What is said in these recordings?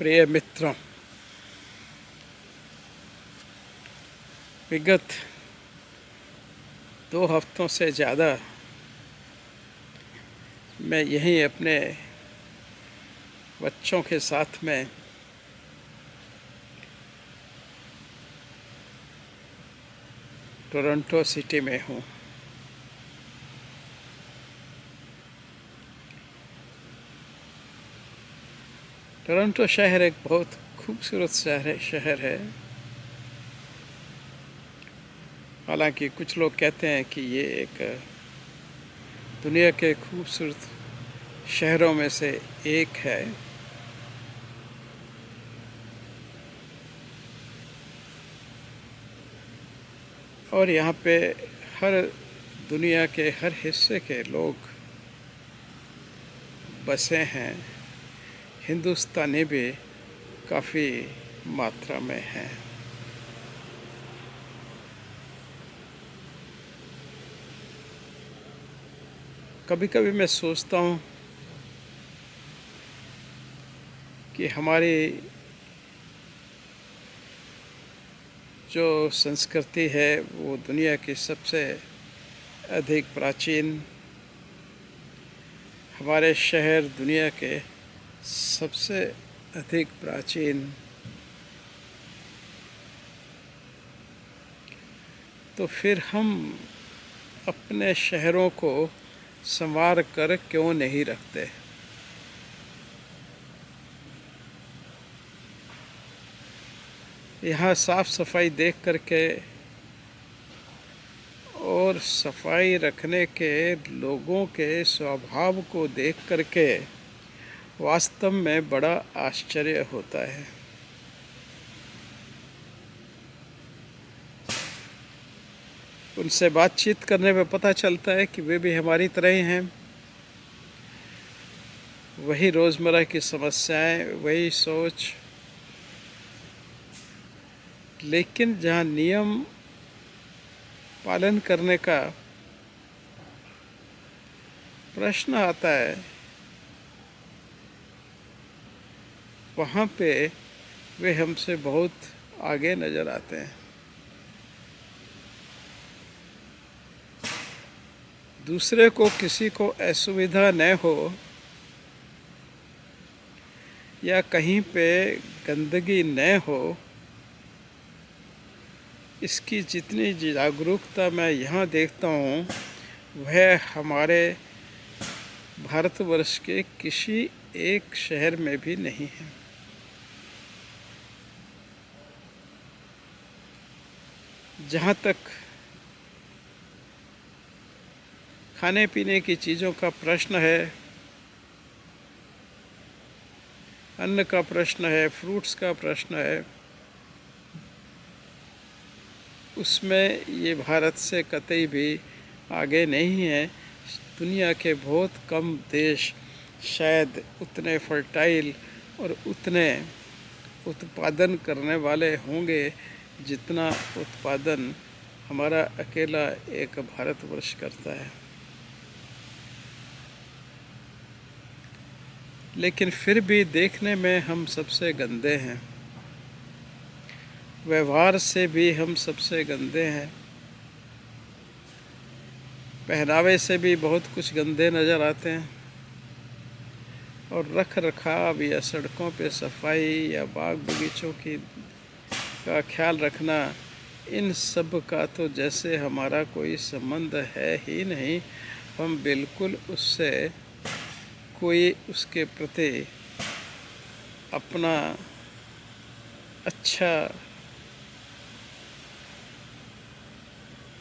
प्रिय मित्रों, विगत 2 हफ्तों से ज़्यादा मैं यहीं अपने बच्चों के साथ में टोरंटो सिटी में हूँ। टोरंटो शहर एक बहुत खूबसूरत शहर है। हालांकि कुछ लोग कहते हैं कि ये एक दुनिया के खूबसूरत शहरों में से एक है। और यहाँ पे हर दुनिया के हर हिस्से के लोग बसे हैं। हिंदुस्तानी भी काफ़ी मात्रा में हैं। कभी कभी मैं सोचता हूँ कि हमारी जो संस्कृति है वो दुनिया की सबसे अधिक प्राचीन, हमारे शहर दुनिया के सबसे अधिक प्राचीन, तो फिर हम अपने शहरों को संवार कर क्यों नहीं रखते। यहाँ साफ सफाई देख करके और सफाई रखने के लोगों के स्वभाव को देख करके वास्तव में बड़ा आश्चर्य होता है। उनसे बातचीत करने में पता चलता है कि वे भी हमारी तरह ही हैं। वही रोज़मर्रा की समस्याएं, वही सोच, लेकिन जहाँ नियम पालन करने का प्रश्न आता है वहाँ पे वे हमसे बहुत आगे नज़र आते हैं। दूसरे को, किसी को असुविधा न हो या कहीं पे गंदगी न हो, इसकी जितनी जागरूकता मैं यहाँ देखता हूँ वह हमारे भारतवर्ष के किसी एक शहर में भी नहीं है। जहाँ तक खाने पीने की चीज़ों का प्रश्न है, अन्न का प्रश्न है, फ्रूट्स का प्रश्न है, उसमें ये भारत से कतई भी आगे नहीं है। दुनिया के बहुत कम देश शायद उतने फर्टाइल और उतने उत्पादन करने वाले होंगे जितना उत्पादन हमारा अकेला एक भारतवर्ष करता है। लेकिन फिर भी देखने में हम सबसे गंदे हैं, व्यवहार से भी हम सबसे गंदे हैं, पहनावे से भी बहुत कुछ गंदे नज़र आते हैं, और रख रखाव या सड़कों पे सफाई या बाग बगीचों की का ख्याल रखना, इन सब का तो जैसे हमारा कोई संबंध है ही नहीं। हम बिल्कुल उससे कोई उसके प्रति अपना अच्छा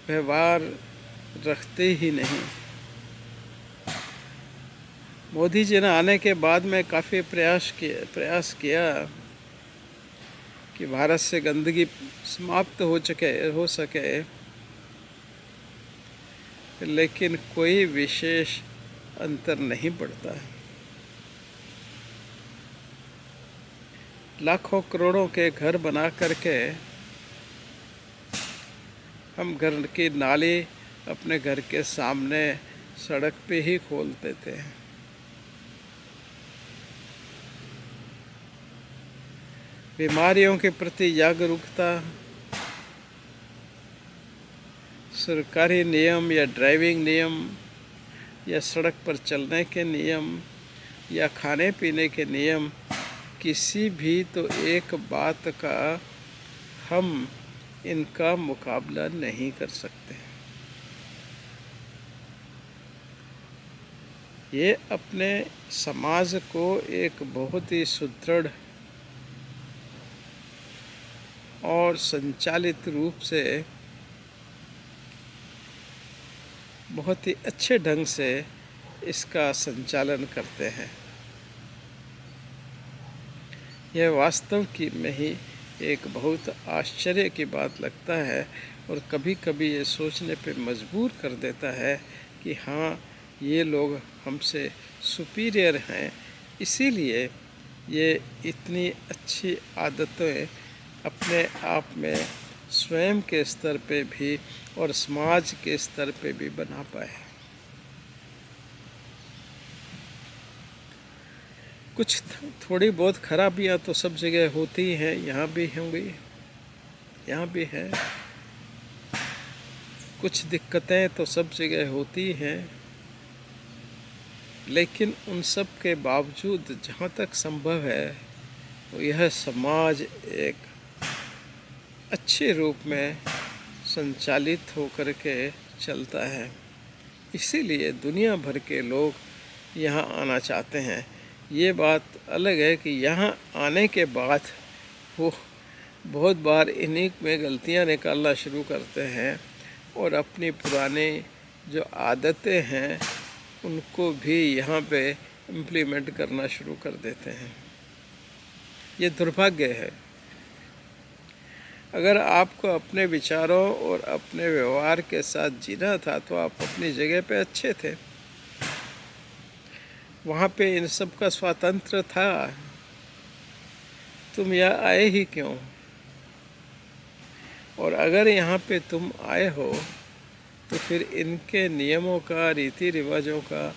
व्यवहार रखते ही नहीं। मोदी जी ने आने के बाद में काफ़ी प्रयास किया कि भारत से गंदगी समाप्त हो सके, लेकिन कोई विशेष अंतर नहीं पड़ता है। लाखों करोड़ों के घर बना करके हम घर की नाली अपने घर के सामने सड़क पे ही खोल देते हैं। बीमारियों के प्रति जागरूकता, सरकारी नियम या ड्राइविंग नियम या सड़क पर चलने के नियम या खाने पीने के नियम, किसी भी तो एक बात का हम इनका मुकाबला नहीं कर सकते। ये अपने समाज को एक बहुत ही सुदृढ़ और संचालित रूप से बहुत ही अच्छे ढंग से इसका संचालन करते हैं। यह वास्तव में ही एक बहुत आश्चर्य की बात लगता है और कभी कभी ये सोचने पे मजबूर कर देता है कि हाँ, ये लोग हमसे सुपीरियर हैं, इसीलिए ये इतनी अच्छी आदतें अपने आप में स्वयं के स्तर पे भी और समाज के स्तर पे भी बना पाए। कुछ थोड़ी बहुत खराबियाँ तो सब जगह होती हैं, यहाँ भी होंगी, यहाँ भी हैं। कुछ दिक्कतें तो सब जगह होती हैं, लेकिन उन सब के बावजूद जहाँ तक संभव है तो यह समाज एक अच्छे रूप में संचालित होकर के चलता है। इसीलिए दुनिया भर के लोग यहाँ आना चाहते हैं। ये बात अलग है कि यहाँ आने के बाद वो बहुत बार इन्हीं में गलतियाँ निकालना शुरू करते हैं और अपनी पुरानी जो आदतें हैं उनको भी यहाँ पे इम्प्लीमेंट करना शुरू कर देते हैं। ये दुर्भाग्य है। अगर आपको अपने विचारों और अपने व्यवहार के साथ जीना था तो आप अपनी जगह पे अच्छे थे, वहाँ पे इन सब का स्वातंत्र्य था। तुम यहाँ आए ही क्यों? और अगर यहाँ पे तुम आए हो तो फिर इनके नियमों का, रीति रिवाजों का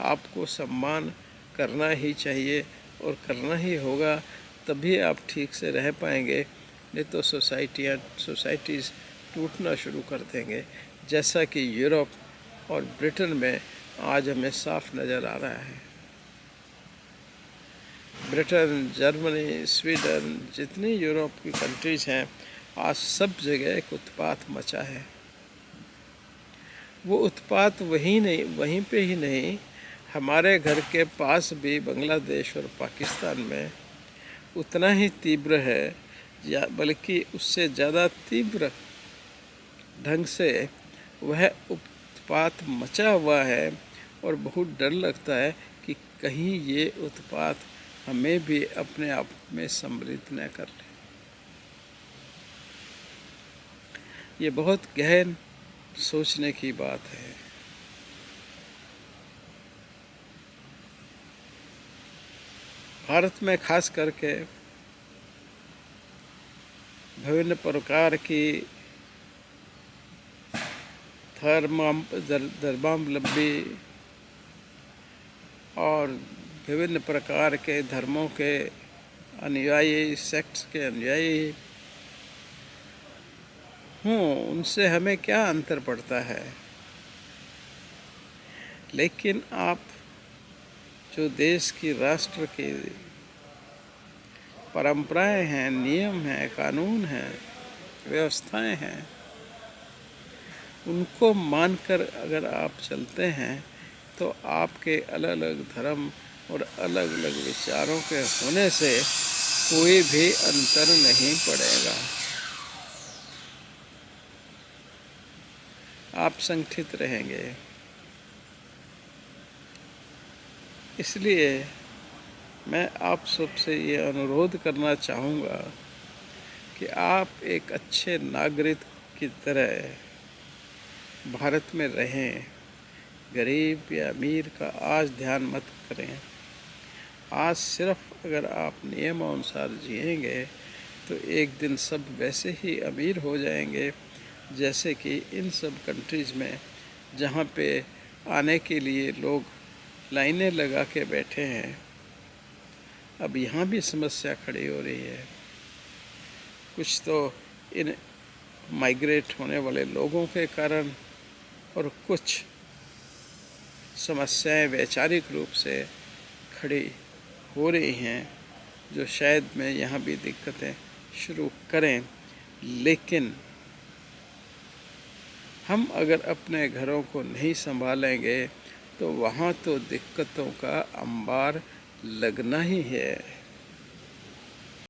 आपको सम्मान करना ही चाहिए और करना ही होगा, तभी आप ठीक से रह पाएंगे। नहीं तो सोसाइटीज़ टूटना शुरू कर देंगे, जैसा कि यूरोप और ब्रिटेन में आज हमें साफ नज़र आ रहा है। ब्रिटेन, जर्मनी, स्वीडन, जितनी यूरोप की कंट्रीज़ हैं, आज सब जगह एक उत्पात मचा है। वो उत्पात वहीं पे ही नहीं, हमारे घर के पास भी बांग्लादेश और पाकिस्तान में उतना ही तीव्र है, या बल्कि उससे ज़्यादा तीव्र ढंग से वह उत्पात मचा हुआ है। और बहुत डर लगता है कि कहीं ये उत्पात हमें भी अपने आप में सम्मिलित न कर ले। ये बहुत गहन सोचने की बात है। भारत में खास करके विभिन्न प्रकार की धर्मावलंबी और विभिन्न प्रकार के धर्मों के अनुयायी, सेक्ट्स के अनुयायी हूँ, उनसे हमें क्या अंतर पड़ता है। लेकिन आप जो देश की, राष्ट्र की परंपराएं हैं, नियम हैं, कानून हैं, व्यवस्थाएं हैं, उनको मानकर अगर आप चलते हैं तो आपके अलग अलग धर्म और अलग अलग विचारों के होने से कोई भी अंतर नहीं पड़ेगा। आप संगठित रहेंगे। इसलिए मैं आप सबसे ये अनुरोध करना चाहूँगा कि आप एक अच्छे नागरिक की तरह भारत में रहें। गरीब या अमीर का आज ध्यान मत करें। आज सिर्फ अगर आप नियमानुसार जिएंगे तो एक दिन सब वैसे ही अमीर हो जाएंगे, जैसे कि इन सब कंट्रीज़ में जहाँ पे आने के लिए लोग लाइनें लगा के बैठे हैं। अब यहाँ भी समस्या खड़ी हो रही है। कुछ तो इन माइग्रेट होने वाले लोगों के कारण, और कुछ समस्याएं वैचारिक रूप से खड़ी हो रही हैं जो शायद मैं यहाँ भी दिक्कतें शुरू करें। लेकिन हम अगर अपने घरों को नहीं संभालेंगे तो वहाँ तो दिक्कतों का अंबार लगना ही है।